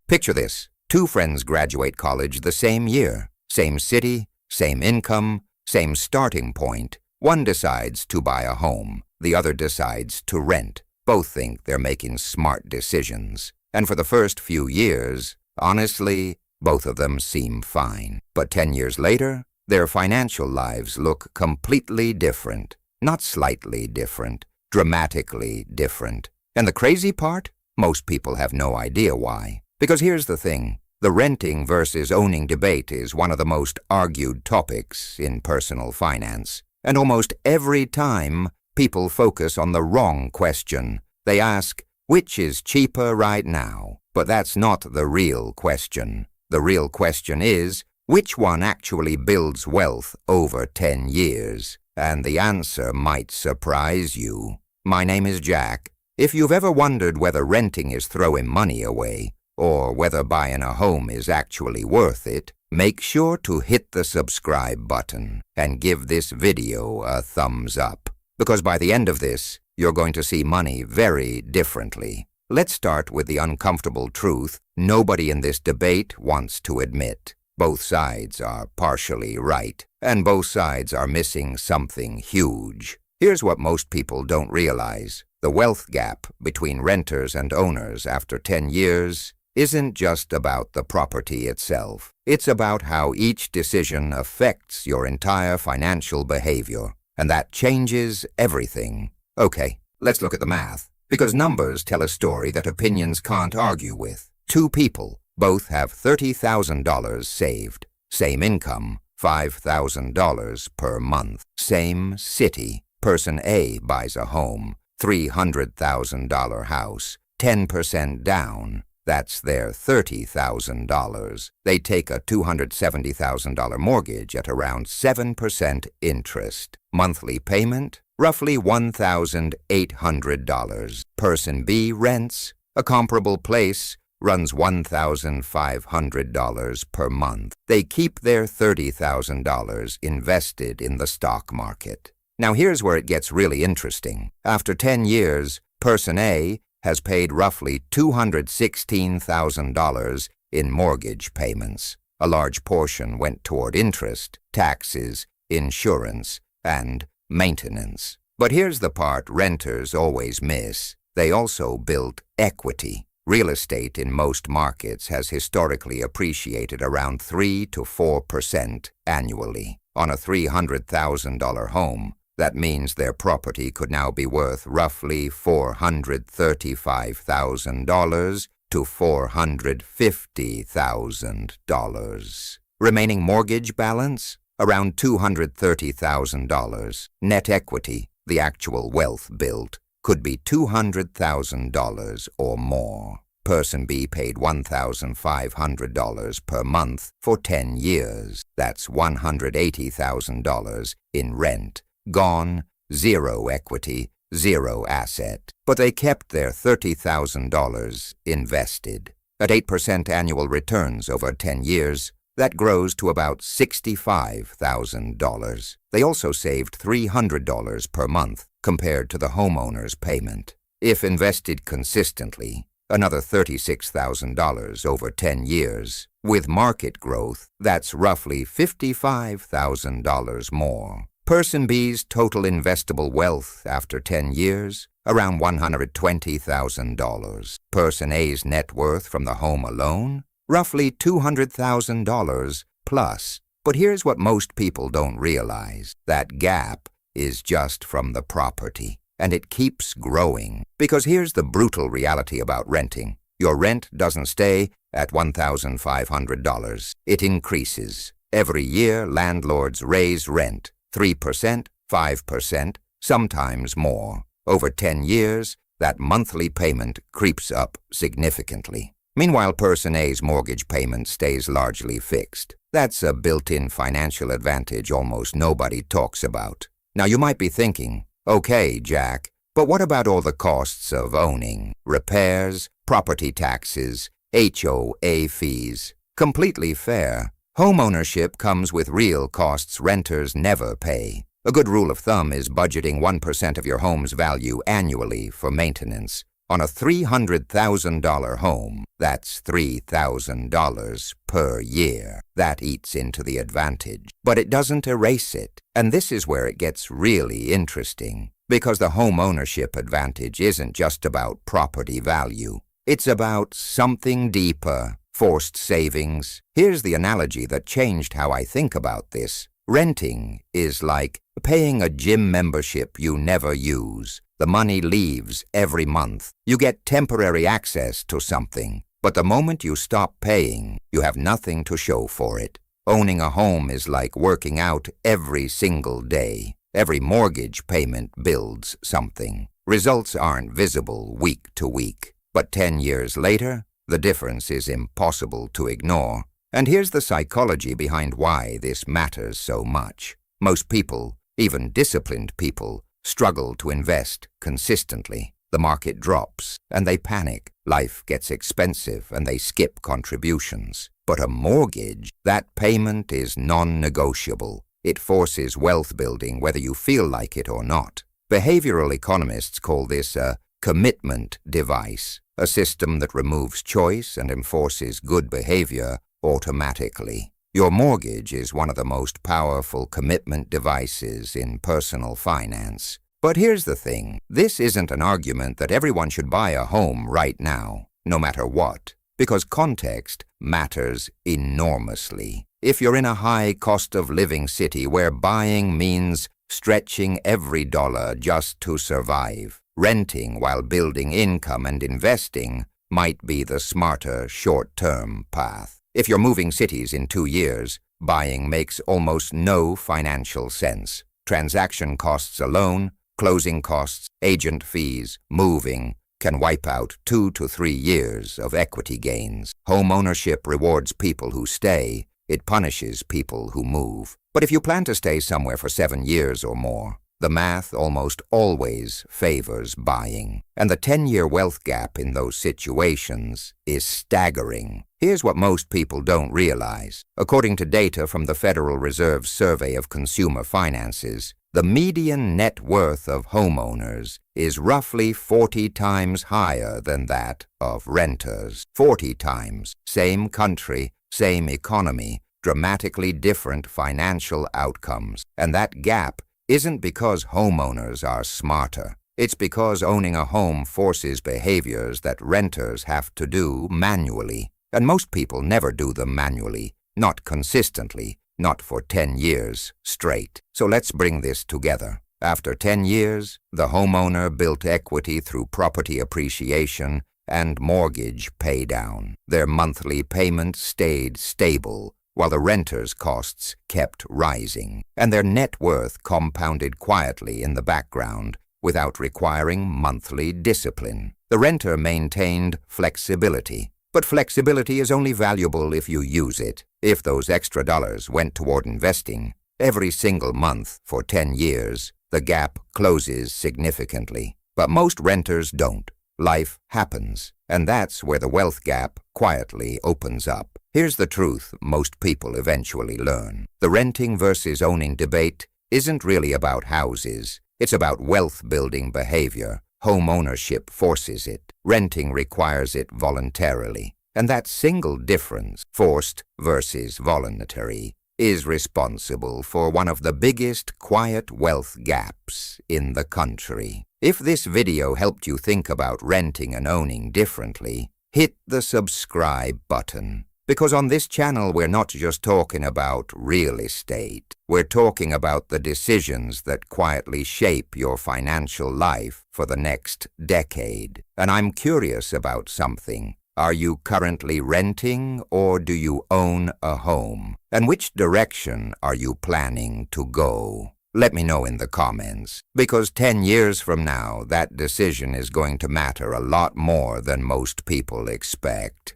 Picture this. Two friends graduate college the same year, same city, same income, same starting point. One decides to buy a home. The other decides to rent. Both think they're making smart decisions. And for the first few years, honestly, both of them seem fine. But 10 years later, their financial lives look completely different. Not slightly different, dramatically different. And the crazy part? Most people have no idea why. Because here's the thing. The renting versus owning debate is one of the most argued topics in personal finance. And almost every time, people focus on the wrong question. They ask, which is cheaper right now? But that's not the real question. The real question is, which one actually builds wealth over 10 years? And the answer might surprise you. My name is Jack. If you've ever wondered whether renting is throwing money away, or whether buying a home is actually worth it, make sure to hit the subscribe button and give this video a thumbs up. Because by the end of this, you're going to see money very differently. Let's start with the uncomfortable truth nobody in this debate wants to admit. Both sides are partially right, and both sides are missing something huge. Here's what most people don't realize. The wealth gap between renters and owners after 10 years isn't just about the property itself. It's about how each decision affects your entire financial behavior, and that changes everything. Okay, let's look at the math, because numbers tell a story that opinions can't argue with. Two people, both have $30,000 saved. Same income, $5,000 per month. Same city. Person A buys a home, $300,000 house, 10% down. That's their $30,000. They take a $270,000 mortgage at around 7% interest. Monthly payment, roughly $1,800. Person B rents. A comparable place runs $1,500 per month. They keep their $30,000 invested in the stock market. Now here's where it gets really interesting. After 10 years, Person A has paid roughly $216,000 in mortgage payments. A large portion went toward interest, taxes, insurance, and maintenance. But here's the part renters always miss. They also built equity. Real estate in most markets has historically appreciated around 3 to 4% annually. On a $300,000 home, that means their property could now be worth roughly $435,000 to $450,000. Remaining mortgage balance? Around $230,000. Net equity, the actual wealth built, could be $200,000 or more. Person B paid $1,500 per month for 10 years. That's $180,000 in rent. Gone, zero equity, zero asset. But they kept their $30,000 invested. At 8% annual returns over 10 years, that grows to about $65,000. They also saved $300 per month compared to the homeowner's payment. If invested consistently, another $36,000 over 10 years. With market growth, that's roughly $55,000 more. Person B's total investable wealth after 10 years, around $120,000. Person A's net worth from the home alone, roughly $200,000 plus. But here's what most people don't realize. That gap is just from the property, and it keeps growing. Because here's the brutal reality about renting. Your rent doesn't stay at $1,500. It increases. Every year, landlords raise rent. 3%, 5%, sometimes more. Over 10 years, that monthly payment creeps up significantly. Meanwhile, Person A's mortgage payment stays largely fixed. That's a built-in financial advantage almost nobody talks about. Now you might be thinking, okay, Jack, but what about all the costs of owning? Repairs, property taxes, HOA fees. Completely fair. Homeownership comes with real costs renters never pay. A good rule of thumb is budgeting 1% of your home's value annually for maintenance. On a $300,000 home, that's $3,000 per year. That eats into the advantage, but it doesn't erase it. And this is where it gets really interesting, because the home ownership advantage isn't just about property value. It's about something deeper, forced savings. Here's the analogy that changed how I think about this. Renting is like paying a gym membership you never use. The money leaves every month. You get temporary access to something, but the moment you stop paying, you have nothing to show for it. Owning a home is like working out every single day. Every mortgage payment builds something. Results aren't visible week to week, but 10 years later, the difference is impossible to ignore. And here's the psychology behind why this matters so much. Most people, even disciplined people, struggle to invest consistently. The market drops, and they panic. Life gets expensive, and they skip contributions. But a mortgage, that payment is non-negotiable. It forces wealth building whether you feel like it or not. Behavioral economists call this a commitment device, a system that removes choice and enforces good behavior automatically. Your mortgage is one of the most powerful commitment devices in personal finance. But here's the thing. This isn't an argument that everyone should buy a home right now, no matter what, because context matters enormously. If you're in a high cost of living city where buying means stretching every dollar just to survive, renting while building income and investing might be the smarter short-term path. If you're moving cities in 2 years, buying makes almost no financial sense. Transaction costs alone, closing costs, agent fees, moving, can wipe out 2 to 3 years of equity gains. Homeownership rewards people who stay. It punishes people who move. But if you plan to stay somewhere for 7 years or more, the math almost always favors buying. And the 10-year wealth gap in those situations is staggering. Here's what most people don't realize. According to data from the Federal Reserve's Survey of Consumer Finances, the median net worth of homeowners is roughly 40 times higher than that of renters. 40 times. Same country, same economy, dramatically different financial outcomes. And that gap isn't because homeowners are smarter. It's because owning a home forces behaviors that renters have to do manually. And most people never do them manually, not consistently, not for 10 years straight. So let's bring this together. After 10 years, the homeowner built equity through property appreciation and mortgage paydown. Their monthly payment stayed stable, while the renter's costs kept rising, and their net worth compounded quietly in the background without requiring monthly discipline. The renter maintained flexibility, but flexibility is only valuable if you use it. If those extra dollars went toward investing, every single month for 10 years, the gap closes significantly. But most renters don't. Life happens, and that's where the wealth gap quietly opens up. Here's the truth most people eventually learn. The renting versus owning debate isn't really about houses. It's about wealth-building behavior. Home ownership forces it. Renting requires it voluntarily. And that single difference, forced versus voluntary, is responsible for one of the biggest quiet wealth gaps in the country. If this video helped you think about renting and owning differently, hit the subscribe button. Because on this channel, we're not just talking about real estate. We're talking about the decisions that quietly shape your financial life for the next decade. And I'm curious about something. Are you currently renting or do you own a home? And which direction are you planning to go? Let me know in the comments, because 10 years from now, that decision is going to matter a lot more than most people expect.